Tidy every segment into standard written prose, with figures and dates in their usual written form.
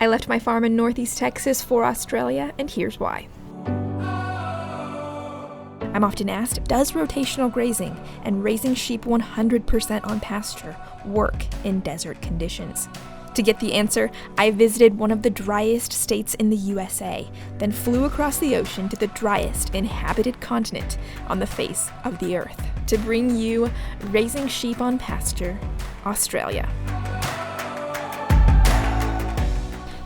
I left my farm in Northeast Texas for Australia, and here's why. I'm often asked, does rotational grazing and raising sheep 100% on pasture work in desert conditions? To get the answer, I visited one of the driest states in the USA, then flew across the ocean to the driest inhabited continent on the face of the earth to bring you Raising Sheep on Pasture, Australia.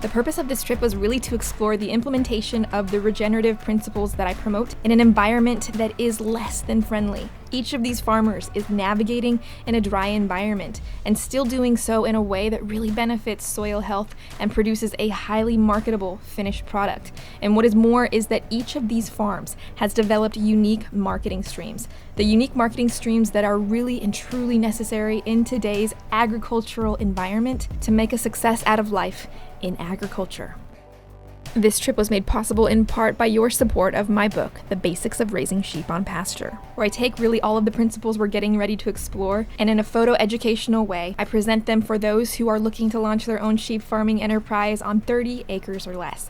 The purpose of this trip was really to explore the implementation of the regenerative principles that I promote in an environment that is less than friendly. Each of these farmers is navigating in a dry environment and still doing so in a way that really benefits soil health and produces a highly marketable finished product. And what is more is that each of these farms has developed unique marketing streams. The unique marketing streams that are really and truly necessary in today's agricultural environment to make a success out of life in agriculture. This trip was made possible in part by your support of my book, The Basics of Raising Sheep on Pasture, where I take really all of the principles we're getting ready to explore, and in a photo educational way, I present them for those who are looking to launch their own sheep farming enterprise on 30 acres or less.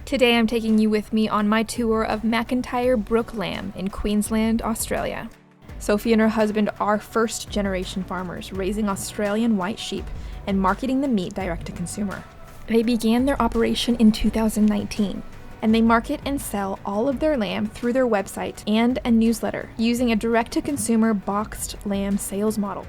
Today I'm taking you with me on my tour of Macintyre Brook lamb in Queensland, Australia. Sophie and her husband are first-generation farmers raising Australian white sheep and marketing the meat direct to consumer. They began their operation in 2019, and they market and sell all of their lamb through their website and a newsletter using a direct-to-consumer boxed lamb sales model.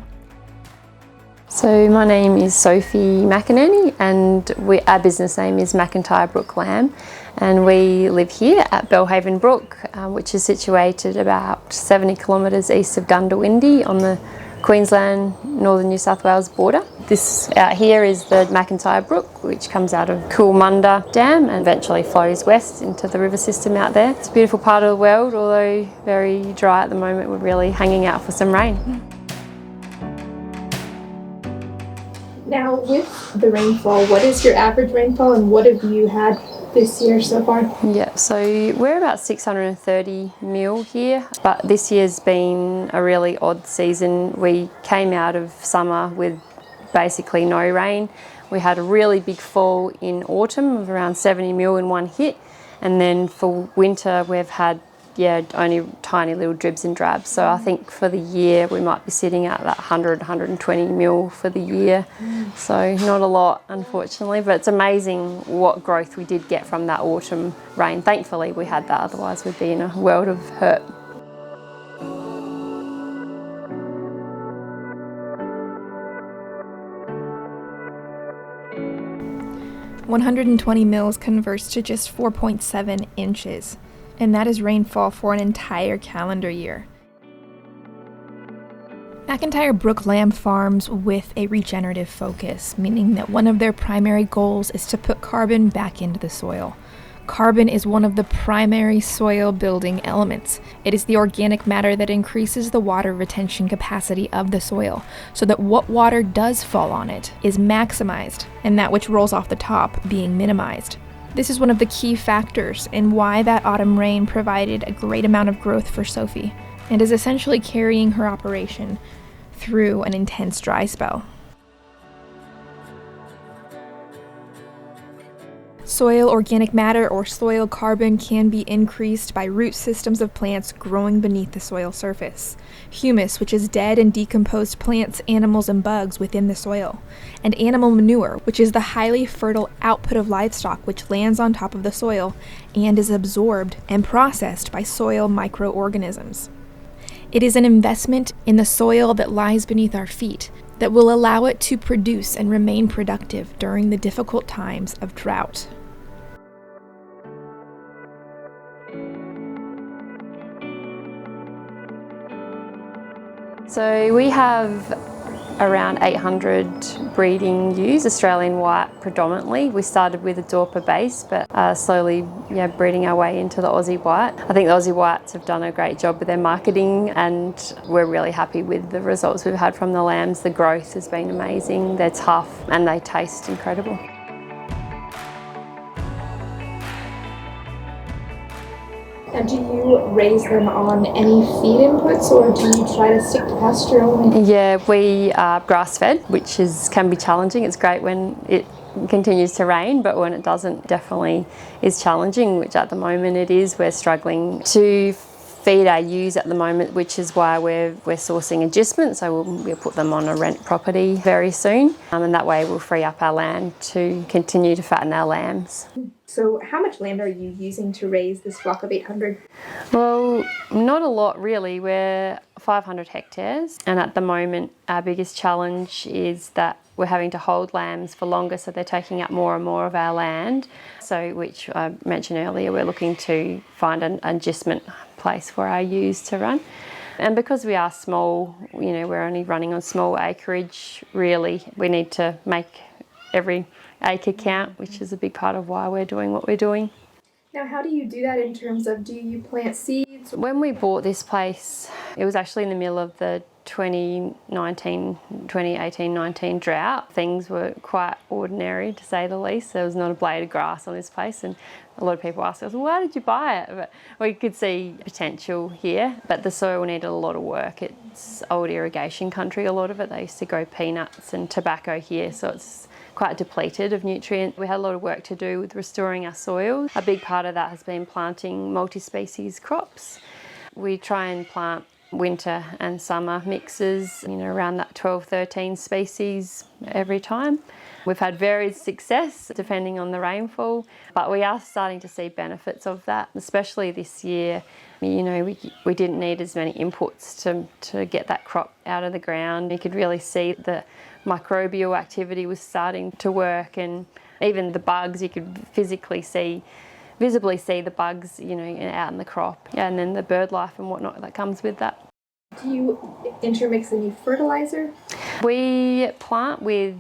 So my name is Sophie McInerney, and our business name is Macintyre Brook Lamb, and we live here at Belhaven Brook, which is situated about 70 kilometres east of Gundawindi on the Queensland, northern New South Wales border. This out here is the Macintyre Brook, which comes out of Coolmunda Dam and eventually flows west into the river system out there. It's a beautiful part of the world, although very dry at the moment. We're really hanging out for some rain. Now, with the rainfall, what is your average rainfall and what have you had this year so far? Yeah, so we're about 630 mil here, but this year's been a really odd season. We came out of summer with basically no rain. We had a really big fall in autumn of around 70 mil in one hit, and then for winter we've had only tiny little dribs and drabs. So I think for the year we might be sitting at that 120 mil for the year. So not a lot, unfortunately, but it's amazing what growth we did get from that autumn rain. Thankfully we had that, otherwise we'd be in a world of hurt. $120 mils converts to just 4.7 inches. And that is rainfall for an entire calendar year. Macintyre Brook lamb farms with a regenerative focus, meaning that one of their primary goals is to put carbon back into the soil. Carbon is one of the primary soil building elements. It is the organic matter that increases the water retention capacity of the soil, so that what water does fall on it is maximized, and that which rolls off the top being minimized. This is one of the key factors in why that autumn rain provided a great amount of growth for Sophie, and is essentially carrying her operation through an intense dry spell. Soil organic matter or soil carbon can be increased by root systems of plants growing beneath the soil surface, humus, which is dead and decomposed plants, animals, and bugs within the soil, and animal manure, which is the highly fertile output of livestock which lands on top of the soil and is absorbed and processed by soil microorganisms. It is an investment in the soil that lies beneath our feet that will allow it to produce and remain productive during the difficult times of drought. So we have around 800 breeding ewes, Australian white predominantly. We started with a Dorper base, but slowly breeding our way into the Aussie white. I think the Aussie whites have done a great job with their marketing, and we're really happy with the results we've had from the lambs. The growth has been amazing, they're tough and they taste incredible. Now, do you raise them on any feed inputs, or do you try to stick to pasture only? Yeah, we are grass-fed, which can be challenging. It's great when it continues to rain, but when it doesn't, definitely is challenging, which at the moment it is. We're struggling to feed our ewes at the moment, which is why we're sourcing adjustments. So we'll put them on a rent property very soon, and that way we'll free up our land to continue to fatten our lambs. So how much land are you using to raise this flock of 800? Well, not a lot really. We're 500 hectares, and at the moment our biggest challenge is that we're having to hold lambs for longer, so they're taking up more and more of our land. So, which I mentioned earlier, we're looking to find an adjustment place for our ewes to run. And because we are small, we're only running on small acreage, really, we need to make every acre count, which is a big part of why we're doing what we're doing. Now, how do you do that in terms of, do you plant seeds? When we bought this place, it was actually in the middle of the 2018-19 drought. Things were quite ordinary, to say the least. There was not a blade of grass on this place, and a lot of people asked us, well, why did you buy it? But we could see potential here, but the soil needed a lot of work. It's old irrigation country, a lot of it. They used to grow peanuts and tobacco here, so it's quite depleted of nutrient. We had a lot of work to do with restoring our soil. A big part of that has been planting multi-species crops. We try and plant winter and summer mixes, around that 12-13 species every time. We've had varied success depending on the rainfall, but we are starting to see benefits of that, especially this year. We didn't need as many inputs to get that crop out of the ground. You could really see the microbial activity was starting to work, and even the bugs, you could visibly see the bugs, out in the crop. Yeah, and then the bird life and whatnot that comes with that. Do you intermix any fertilizer? We plant with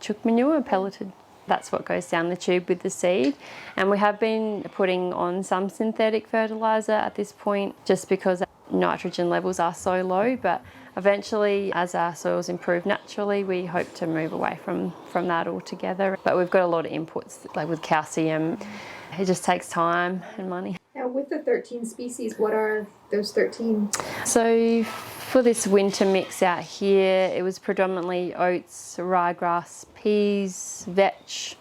chook manure, pelleted. That's what goes down the tube with the seed. And we have been putting on some synthetic fertiliser at this point, just because nitrogen levels are so low. But eventually, as our soils improve naturally, we hope to move away from that altogether. But we've got a lot of inputs, like with calcium. It just takes time and money. Now, with the 13 species, what are those 13? So for this winter mix out here, it was predominantly oats, ryegrass, peas, vetch,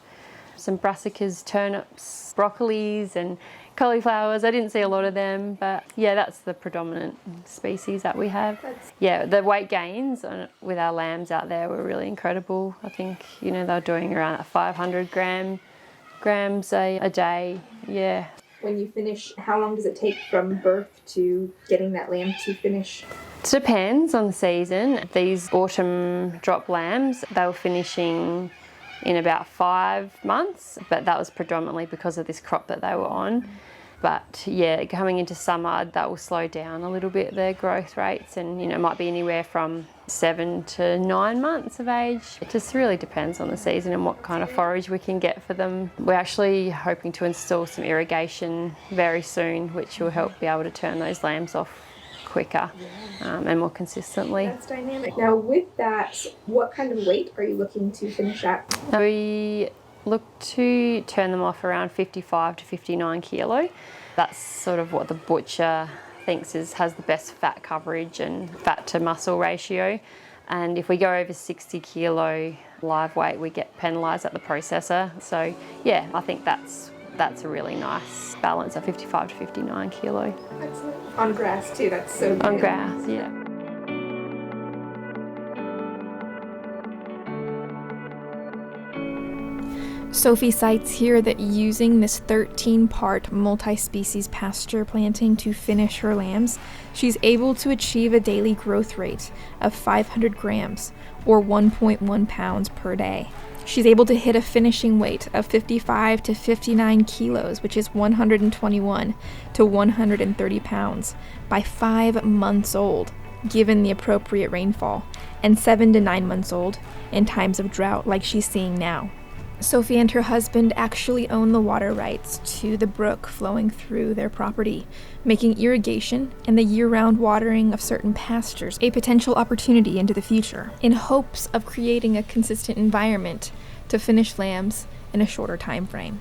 some brassicas, turnips, broccolis and cauliflowers. I didn't see a lot of them, but yeah, that's the predominant species that we have. Yeah, the weight gains with our lambs out there were really incredible. I think, they're doing around 500 grams a day, yeah. When you finish, how long does it take from birth to getting that lamb to finish? It depends on the season. These autumn drop lambs, they were finishing in about 5 months, but that was predominantly because of this crop that they were on. But yeah, coming into summer, that will slow down a little bit, their growth rates, and it might be anywhere from 7 to 9 months of age. It just really depends on the season and what kind of forage we can get for them. We're actually hoping to install some irrigation very soon, which will help be able to turn those lambs off quicker and more consistently. That's dynamic. Now, with that, what kind of weight are you looking to finish at? We look to turn them off around 55 to 59 kilo. That's sort of what the butcher thinks has the best fat coverage and fat to muscle ratio. And if we go over 60 kilo live weight, we get penalised at the processor. So yeah, I think that's a really nice balance of 55 to 59 kilo. Excellent. On grass too, that's so good. On grass, yeah. Sophie cites here that using this 13-part multi-species pasture planting to finish her lambs, she's able to achieve a daily growth rate of 500 grams, or 1.1 pounds per day. She's able to hit a finishing weight of 55 to 59 kilos, which is 121 to 130 pounds, by 5 months old, given the appropriate rainfall, and 7 to 9 months old in times of drought like she's seeing now. Sophie and her husband actually own the water rights to the brook flowing through their property, making irrigation and the year-round watering of certain pastures a potential opportunity into the future, in hopes of creating a consistent environment to finish lambs in a shorter time frame.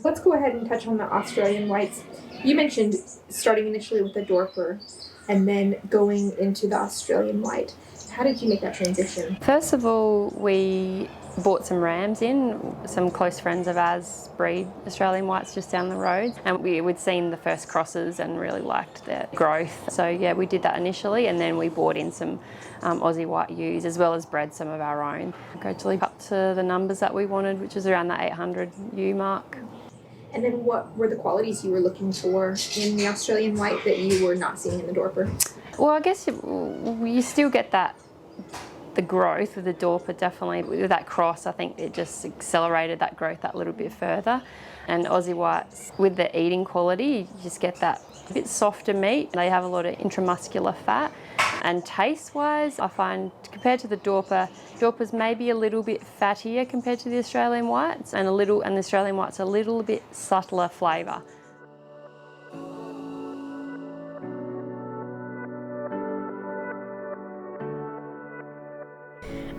Let's go ahead and touch on the Australian whites. You mentioned starting initially with the Dorper and then going into the Australian white. How did you make that transition? First of all, we bought some rams in. Some close friends of ours breed Australian whites just down the road, and we'd seen the first crosses and really liked their growth. So yeah, we did that initially, and then we bought in some Aussie white ewes as well as bred some of our own. Gradually up to the numbers that we wanted, which was around the 800 ewe mark. And then what were the qualities you were looking for in the Australian white that you were not seeing in the Dorper? Well, I guess you still get the growth of the Dorper, definitely. With that cross, I think it just accelerated that growth that little bit further. And Aussie whites, with the eating quality, you just get that bit softer meat. They have a lot of intramuscular fat. And taste-wise, I find compared to the Dorper's maybe a little bit fattier compared to the Australian whites, and the Australian whites a little bit subtler flavour.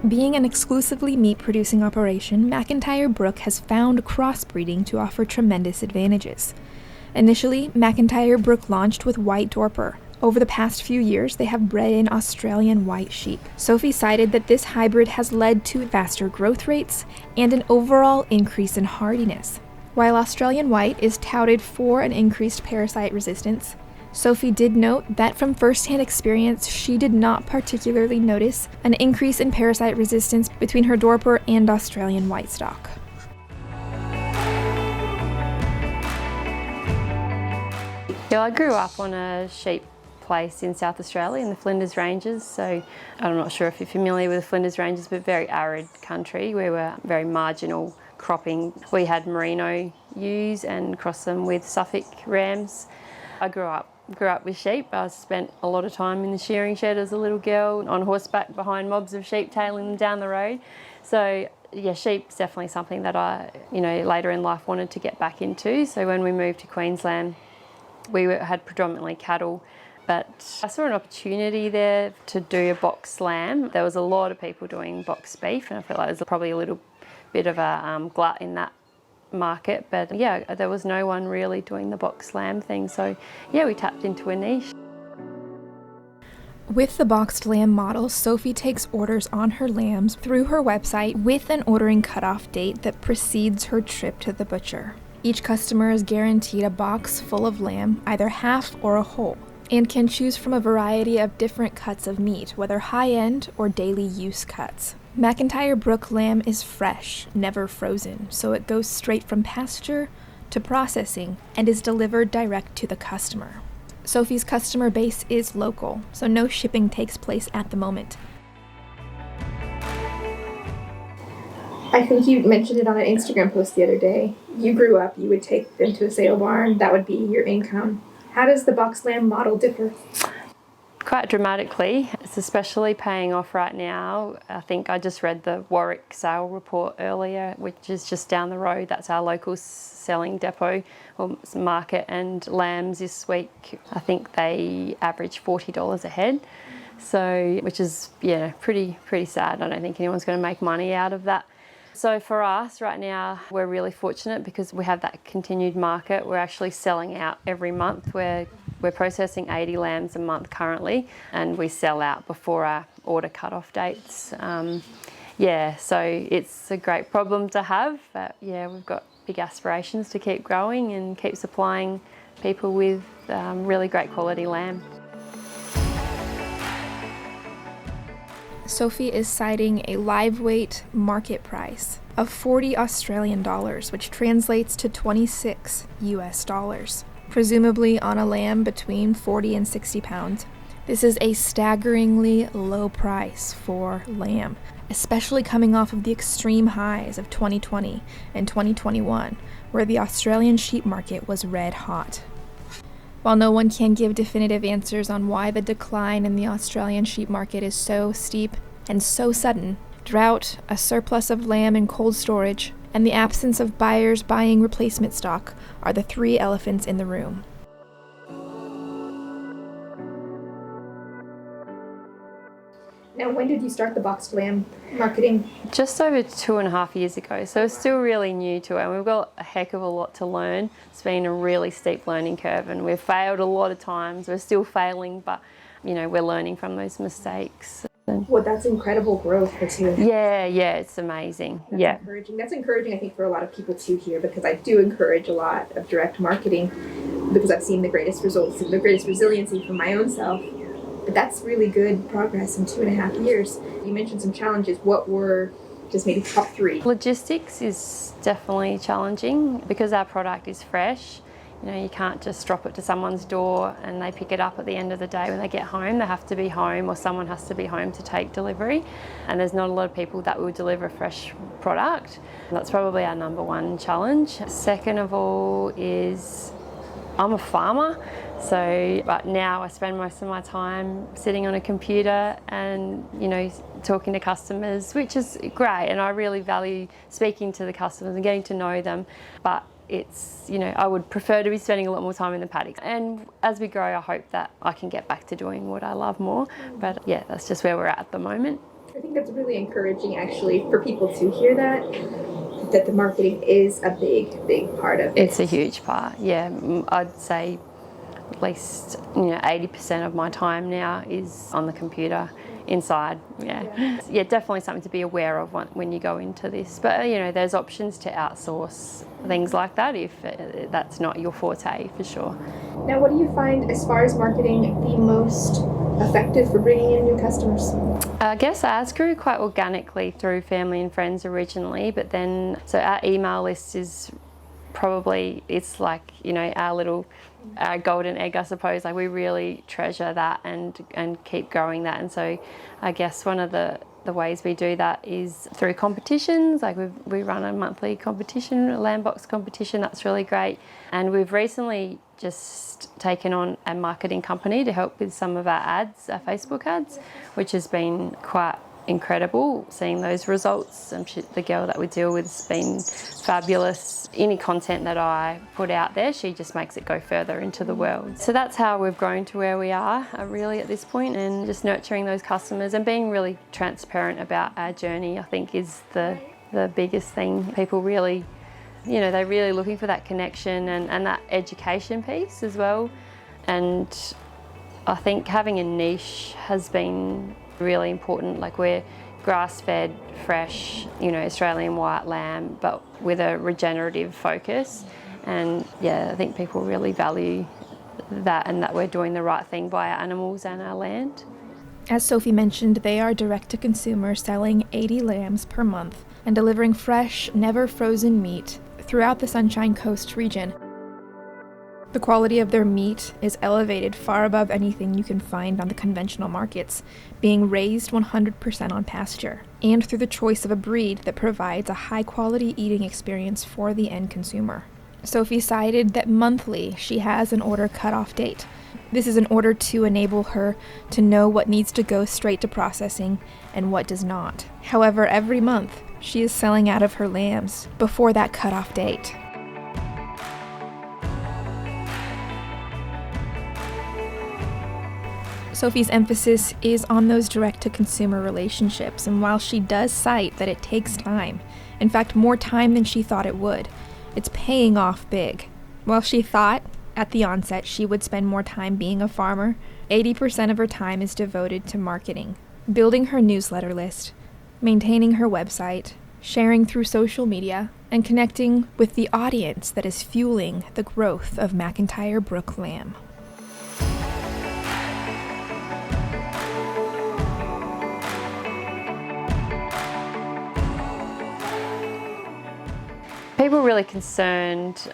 Being an exclusively meat-producing operation, Macintyre Brook has found crossbreeding to offer tremendous advantages. Initially, Macintyre Brook launched with White Dorper. Over the past few years, they have bred in Australian white sheep. Sophie cited that this hybrid has led to faster growth rates and an overall increase in hardiness. While Australian white is touted for an increased parasite resistance, Sophie did note that from first-hand experience, she did not particularly notice an increase in parasite resistance between her Dorper and Australian white stock. Yeah, I grew up on a sheep place in South Australia in the Flinders Ranges, so I'm not sure if you're familiar with the Flinders Ranges, but very arid country. We were very marginal cropping. We had merino ewes and crossed them with Suffolk rams. I grew up with sheep. I spent a lot of time in the shearing shed as a little girl on horseback behind mobs of sheep tailing them down the road. So yeah, sheep's definitely something that I, later in life wanted to get back into. So when we moved to Queensland, we had predominantly cattle, but I saw an opportunity there to do a box lamb. There was a lot of people doing box beef, and I felt like there's probably a little bit of a glut in that market, but yeah, there was no one really doing the box lamb thing, so yeah, we tapped into a niche. With the boxed lamb model, Sophie takes orders on her lambs through her website with an ordering cutoff date that precedes her trip to the butcher. Each customer is guaranteed a box full of lamb, either half or a whole, and can choose from a variety of different cuts of meat, whether high-end or daily use cuts. Macintyre Brook lamb is fresh, never frozen, so it goes straight from pasture to processing and is delivered direct to the customer. Sophie's customer base is local, so no shipping takes place at the moment. I think you mentioned it on an Instagram post the other day. You grew up, you would take them to a sale barn, that would be your income. How does the box lamb model differ? Quite dramatically. It's especially paying off right now. I think I just read the Warwick sale report earlier, which is just down the road. That's our local selling depot or market, and lambs this week, I think they average $40 a head. So, which is, pretty sad. I don't think anyone's going to make money out of that. So for us right now, we're really fortunate because we have that continued market. We're actually selling out every month. We're processing 80 lambs a month currently, and we sell out before our order cut-off dates. So it's a great problem to have, but we've got big aspirations to keep growing and keep supplying people with really great quality lamb. Sophie is citing a live weight market price of $40 Australian, which translates to 26 US dollars, presumably on a lamb between 40 and 60 pounds. This is a staggeringly low price for lamb, especially coming off of the extreme highs of 2020 and 2021, where the Australian sheep market was red hot. While no one can give definitive answers on why the decline in the Australian sheep market is so steep and so sudden, drought, a surplus of lamb in cold storage, and the absence of buyers buying replacement stock are the three elephants in the room. Now, when did you start the boxed lamb marketing? Just over 2.5 years ago, so it's still really new to it, and we've got a heck of a lot to learn. It's been a really steep learning curve, and we've failed a lot of times. We're still failing, but we're learning from those mistakes. Well, that's incredible growth for 2.5 years. Yeah, it's amazing. That's encouraging. That's encouraging, I think, for a lot of people too here, because I do encourage a lot of direct marketing because I've seen the greatest results and the greatest resiliency for my own self. But that's really good progress in 2.5 years. You mentioned some challenges. What were just maybe top 3? Logistics is definitely challenging because our product is fresh. You can't just drop it to someone's door and they pick it up at the end of the day when they get home. They have to be home, or someone has to be home to take delivery. And there's not a lot of people that will deliver fresh product. That's probably our number one challenge. Second of all is I'm a farmer, but now I spend most of my time sitting on a computer and, talking to customers, which is great. And I really value speaking to the customers and getting to know them. But it's, I would prefer to be spending a lot more time in the paddock. And as we grow, I hope that I can get back to doing what I love more. But yeah, that's just where we're at the moment. I think that's really encouraging, actually, for people to hear that the marketing is a big part of it. It's a huge part, yeah. I'd say at least 80% of my time now is on the computer inside. Yeah, definitely something to be aware of when you go into this. But there's options to outsource things like that if that's not your forte, for sure. Now, what do you find as far as marketing the most effective for bringing in new customers? I guess ours grew quite organically through family and friends originally, but then so our email list is probably, it's like our golden egg, I suppose. Like, we really treasure that and keep growing that. And so I guess one of the ways we do that is through competitions. Like, we run a monthly competition, a lamb box competition. That's really great. And we've recently just taken on a marketing company to help with some of our ads, our Facebook ads, which has been quite incredible seeing those results. The girl that we deal with has been fabulous. Any content that I put out there, she just makes it go further into the world. So that's how we've grown to where we are really at this point, and just nurturing those customers and being really transparent about our journey, I think, is the biggest thing. People really, they're really looking for that connection and that education piece as well. And I think having a niche has been really important. Like, we're grass-fed, fresh, Australian white lamb, but with a regenerative focus. And I think people really value that, and that we're doing the right thing by our animals and our land. As Sophie mentioned, they are direct-to-consumer, selling 80 lambs per month and delivering fresh, never frozen meat throughout the Sunshine Coast region. The quality of their meat is elevated far above anything you can find on the conventional markets, being raised 100% on pasture, and through the choice of a breed that provides a high-quality eating experience for the end consumer. Sophie cited that monthly she has an order cutoff date. This is in order to enable her to know what needs to go straight to processing and what does not. However, every month she is selling out of her lambs before that cutoff date. Sophie's emphasis is on those direct-to-consumer relationships, and while she does cite that it takes time, in fact more time than she thought it would, it's paying off big. While she thought at the onset she would spend more time being a farmer, 80% of her time is devoted to marketing, building her newsletter list, maintaining her website, sharing through social media, and connecting with the audience that is fueling the growth of Macintyre Brook lamb. People are really concerned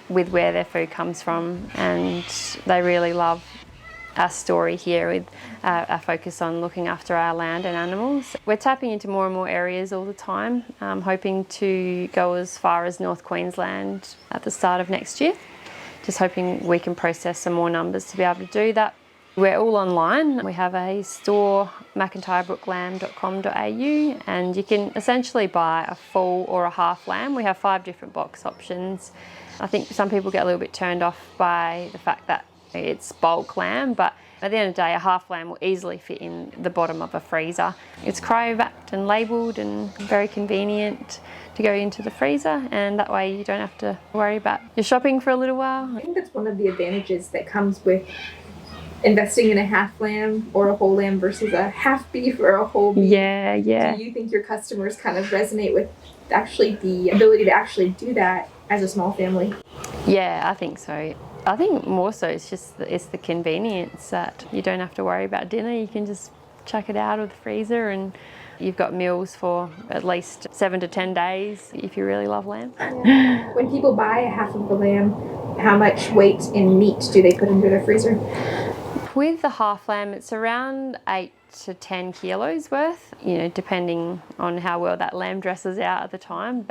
with where their food comes from, and they really love our story here with our focus on looking after our land and animals. We're tapping into more and more areas all the time, hoping to go as far as North Queensland at the start of next year. Just hoping we can process some more numbers to be able to do that. We're all online. We have a store, macintyrebrooklamb.com.au, and you can essentially buy a full or a half lamb. We have 5 different box options. I think some people get a little bit turned off by the fact that It's bulk lamb, but at the end of the day, a half lamb will easily fit in the bottom of a freezer. It's cryo-vacked and labelled and very convenient to go into the freezer, and that way you don't have to worry about your shopping for a little while. I think that's one of the advantages that comes with investing in a half lamb or a whole lamb versus a half beef or a whole beef. Yeah. Do you think your customers kind of resonate with actually the ability to actually do that as a small family? Yeah, I think so. I think more so it's the convenience that you don't have to worry about dinner. You can just chuck it out of the freezer and you've got meals for at least 7 to 10 days if you really love lamb. Yeah. When people buy a half of the lamb, how much weight in meat do they put into their freezer? With the half lamb, it's around 8 to 10 kilos worth, depending on how well that lamb dresses out at the time.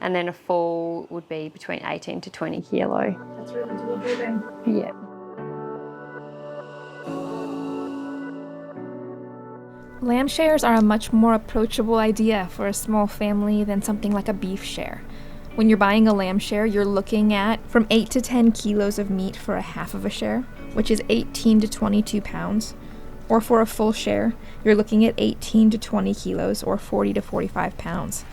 And then a full would be between 18 to 20 kilo. That's really doable then. Yeah. Lamb shares are a much more approachable idea for a small family than something like a beef share. When you're buying a lamb share, you're looking at from 8 to 10 kilos of meat for a half of a share, which is 18 to 22 pounds. Or for a full share, you're looking at 18 to 20 kilos or 40 to 45 pounds.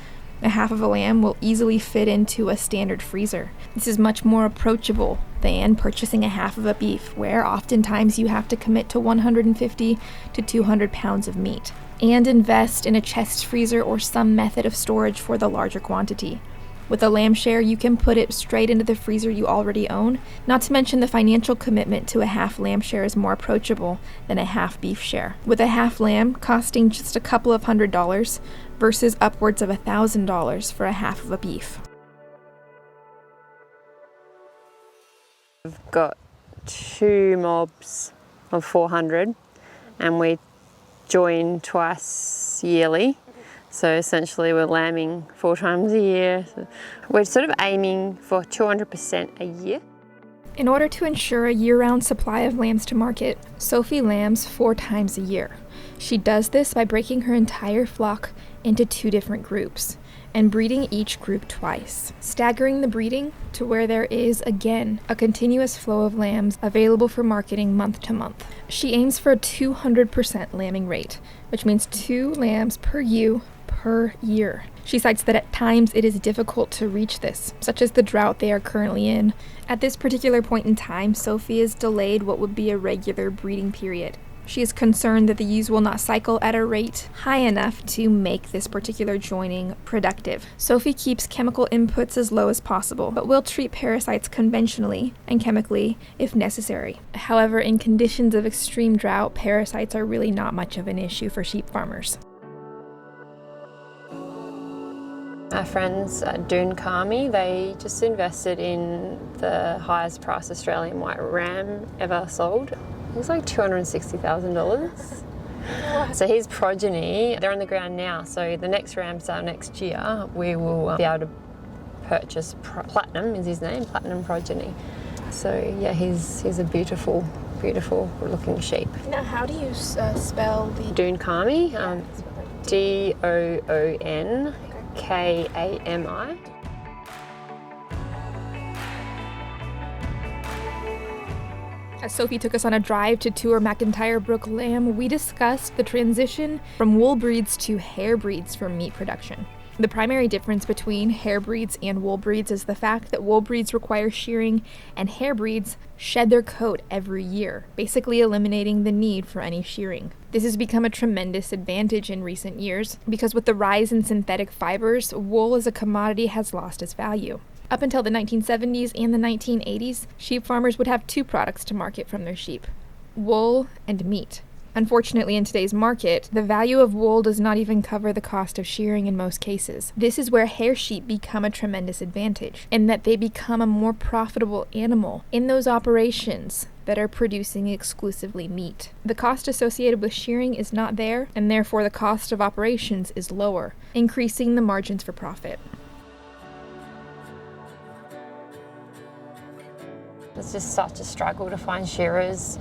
A half of a lamb will easily fit into a standard freezer. This is much more approachable than purchasing a half of a beef, where oftentimes you have to commit to 150 to 200 pounds of meat and invest in a chest freezer or some method of storage for the larger quantity. With a lamb share, you can put it straight into the freezer you already own. Not to mention the financial commitment to a half lamb share is more approachable than a half beef share, with a half lamb costing just a couple of $100 versus upwards of $1,000 for a half of a beef. We've got 2 mobs of 400 and we join twice yearly. So essentially we're lambing 4 times a year. So we're sort of aiming for 200% a year. In order to ensure a year-round supply of lambs to market, Sophie lambs 4 times a year. She does this by breaking her entire flock into 2 different groups and breeding each group twice, staggering the breeding to where there is, again, a continuous flow of lambs available for marketing month to month. She aims for a 200% lambing rate, which means 2 lambs per ewe per year. She cites that at times it is difficult to reach this, such as the drought they are currently in. At this particular point in time, Sophie has delayed what would be a regular breeding period. She is concerned that the ewes will not cycle at a rate high enough to make this particular joining productive. Sophie keeps chemical inputs as low as possible, but will treat parasites conventionally and chemically if necessary. However, in conditions of extreme drought, parasites are really not much of an issue for sheep farmers. Our friends at Drought, they just invested in the highest price Australian white ram ever sold. It was like $260,000. So his progeny, they're on the ground now. So the next ram sale next year, we will be able to purchase Platinum, is his name, Platinum progeny. So yeah, he's a beautiful, beautiful looking sheep. Now, how do you spell the... Drought, Doonkami. As Sophie took us on a drive to tour Macintyre Brook lamb, we discussed the transition from wool breeds to hair breeds for meat production. The primary difference between hair breeds and wool breeds is the fact that wool breeds require shearing and hair breeds shed their coat every year, basically eliminating the need for any shearing. This has become a tremendous advantage in recent years because with the rise in synthetic fibers, wool as a commodity has lost its value. Up until the 1970s and the 1980s, sheep farmers would have 2 products to market from their sheep: wool and meat. Unfortunately, in today's market, the value of wool does not even cover the cost of shearing in most cases. This is where hair sheep become a tremendous advantage, in that they become a more profitable animal in those operations that are producing exclusively meat. The cost associated with shearing is not there, and therefore the cost of operations is lower, increasing the margins for profit. It's just such a struggle to find shearers.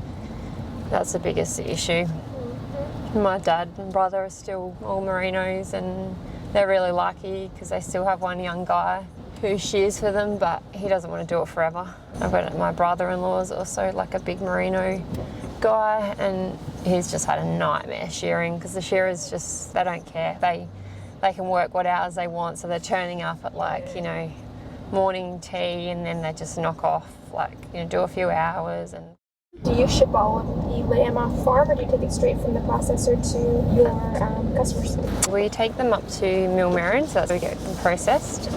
That's the biggest issue. My dad and brother are still all merinos and they're really lucky because they still have one young guy who shears for them, but he doesn't want to do it forever. I've got my brother-in-law is also like a big merino guy, and he's just had a nightmare shearing because the shearers just, they don't care. They can work what hours they want, so they're turning up at like, you know, morning tea, and then they just knock off, like, you know, do a few hours. And Do you ship all of the lamb off farm, or do you take it straight from the processor to your customers? we take them up to Millmerran, so that's where we get them processed.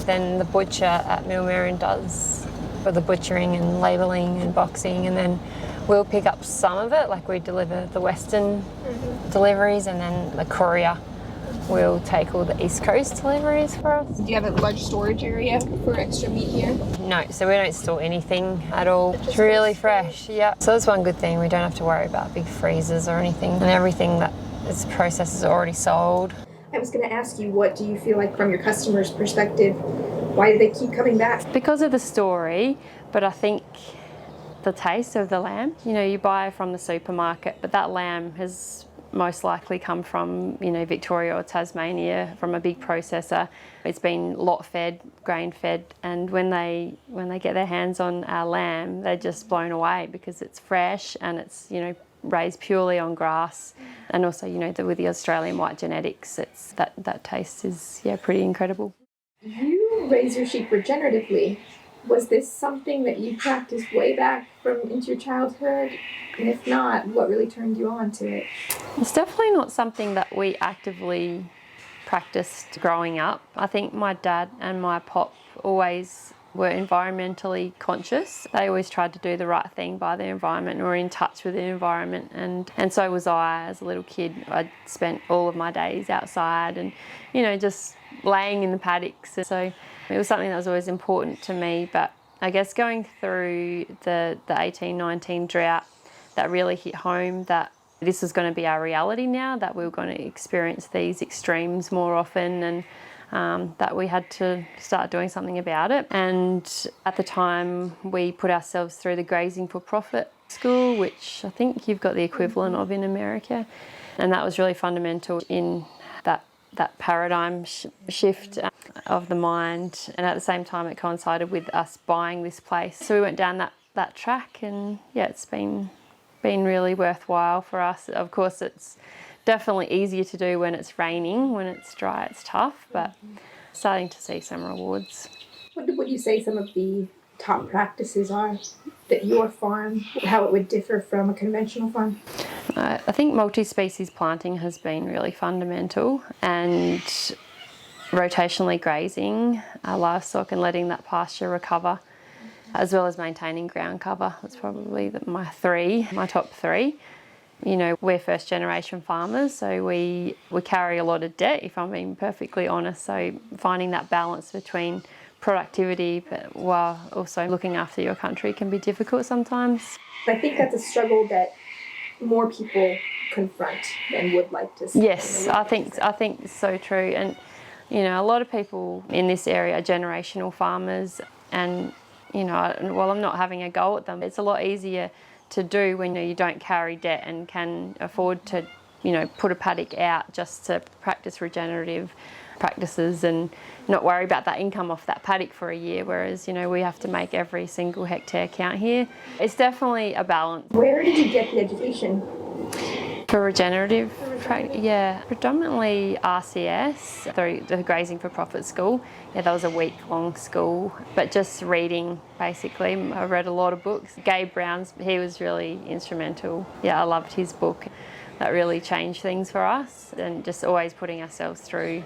Then the butcher at Millmerran does the butchering and labelling and boxing, and then we'll pick up some of it, like we deliver the Western deliveries, and then the courier will take all the East Coast deliveries for us. Do you have a large storage area for extra meat here? No, so we don't store anything at all. It's really fresh, yeah. So that's one good thing, we don't have to worry about big freezers or anything, and everything that is processed is already sold. I was going to ask you, what do you feel like from your customer's perspective? Why do they keep coming back? Because of the story, but I think the taste of the lamb. You know, you buy from the supermarket, but that lamb has most likely come from, you know, Victoria or Tasmania, from a big processor. It's been lot fed, grain fed, and when they get their hands on our lamb, they're just blown away because it's fresh and it's, you know, raised purely on grass. And also, you know, with the Australian white genetics, it's that taste is, yeah, pretty incredible. You raise your sheep regeneratively. Was this something that you practiced way back into your childhood? And if not, what really turned you on to it? It's definitely not something that we actively practiced growing up. I think my dad and my pop always were environmentally conscious. They always tried to do the right thing by the environment and were in touch with the environment, and so was I as a little kid. I spent all of my days outside and, you know, just laying in the paddocks. So it was something that was always important to me, but I guess going through the 18-19 drought, that really hit home that this was going to be our reality now, that we were going to experience these extremes more often, and that we had to start doing something about it. And at the time, we put ourselves through the Grazing for Profit school, which I think you've got the equivalent of in America. And that was really fundamental in that paradigm shift of the mind. And at the same time, it coincided with us buying this place. So we went down that track, and yeah, it's been really worthwhile for us. Of course, it's definitely easier to do when it's raining. When it's dry, it's tough, but starting to see some rewards. What would you say some of the top practices are that your farm, how it would differ from a conventional farm? I think multi-species planting has been really fundamental, and rotationally grazing our livestock and letting that pasture recover, as well as maintaining ground cover. That's probably my top three. You know, we're first generation farmers, so we carry a lot of debt, if I'm being perfectly honest. So finding that balance between productivity but while also looking after your country can be difficult sometimes. I think that's a struggle that more people confront than would like to see. Yes, I think it's so true. And you know, a lot of people in this area are generational farmers, and you know, while I'm not having a go at them, it's a lot easier to do when you don't carry debt and can afford to, you know, put a paddock out just to practice regenerative practices and not worry about that income off that paddock for a year, whereas, you know, we have to make every single hectare count here. It's definitely a balance. Where did you get the education? For regenerative practice, yeah, predominantly RCS, through the Grazing for Profit school. Yeah, that was a week-long school, but just reading, basically. I read a lot of books. Gabe Brown's, he was really instrumental. Yeah, I loved his book. That really changed things for us, and just always putting ourselves through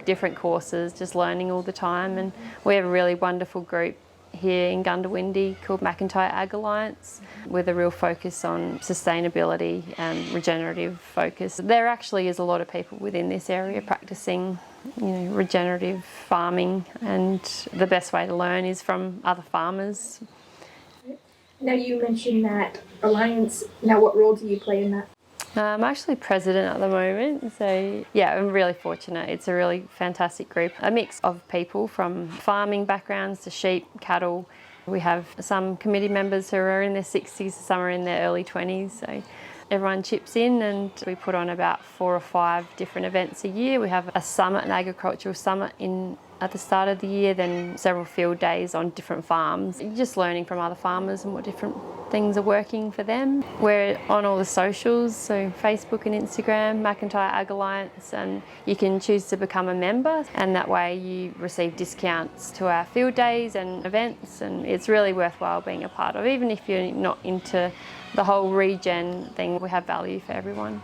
different courses, just learning all the time. And we have a really wonderful group here in Gundawindi called Macintyre Ag Alliance, with a real focus on sustainability and regenerative focus. There actually is a lot of people within this area practicing, you know, regenerative farming, and the best way to learn is from other farmers. Now, you mentioned that alliance. Now, what role do you play in that? I'm actually president at the moment, so yeah, I'm really fortunate. It's a really fantastic group, a mix of people from farming backgrounds to sheep, cattle. We have some committee members who are in their 60s, some are in their early 20s, so everyone chips in, and we put on about 4 or 5 different events a year. We have a summit, an agricultural summit in at the start of the year, then several field days on different farms. Just learning from other farmers and what different things are working for them. We're on all the socials, so Facebook and Instagram, Macintyre Ag Alliance, and you can choose to become a member, and that way you receive discounts to our field days and events, and it's really worthwhile being a part of. Even if you're not into the whole regen thing, we have value for everyone.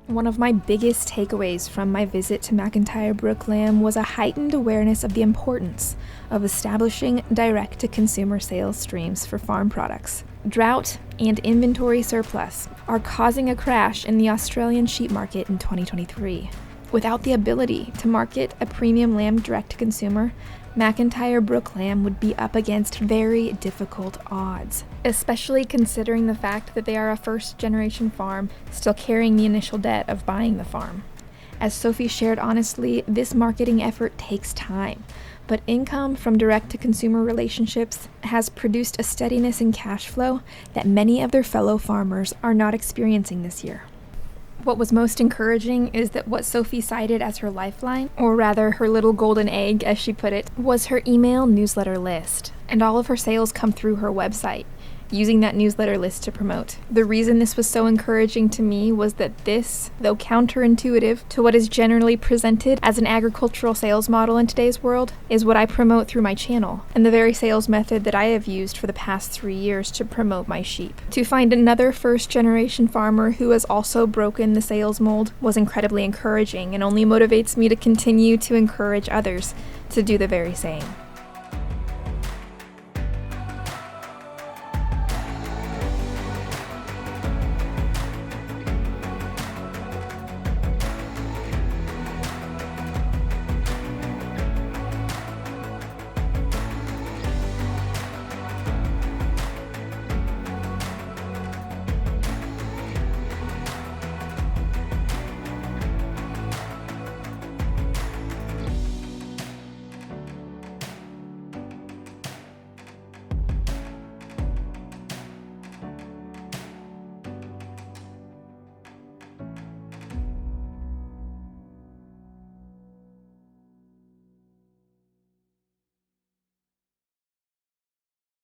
One of my biggest takeaways from my visit to Macintyre Brook lamb was a heightened awareness of the importance of establishing direct-to-consumer sales streams for farm products. Drought and inventory surplus are causing a crash in the Australian sheep market in 2023. Without the ability to market a premium lamb direct-to-consumer, Macintyre Brook lamb would be up against very difficult odds, especially considering the fact that they are a first-generation farm still carrying the initial debt of buying the farm. As Sophie shared honestly, this marketing effort takes time, but income from direct-to-consumer relationships has produced a steadiness in cash flow that many of their fellow farmers are not experiencing this year. What was most encouraging is that what Sophie cited as her lifeline, or rather her little golden egg as she put it, was her email newsletter list, and all of her sales come through her website, using that newsletter list to promote. The reason this was so encouraging to me was that this, though counterintuitive to what is generally presented as an agricultural sales model in today's world, is what I promote through my channel, and the very sales method that I have used for the past 3 years to promote my sheep. To find another first-generation farmer who has also broken the sales mold was incredibly encouraging and only motivates me to continue to encourage others to do the very same.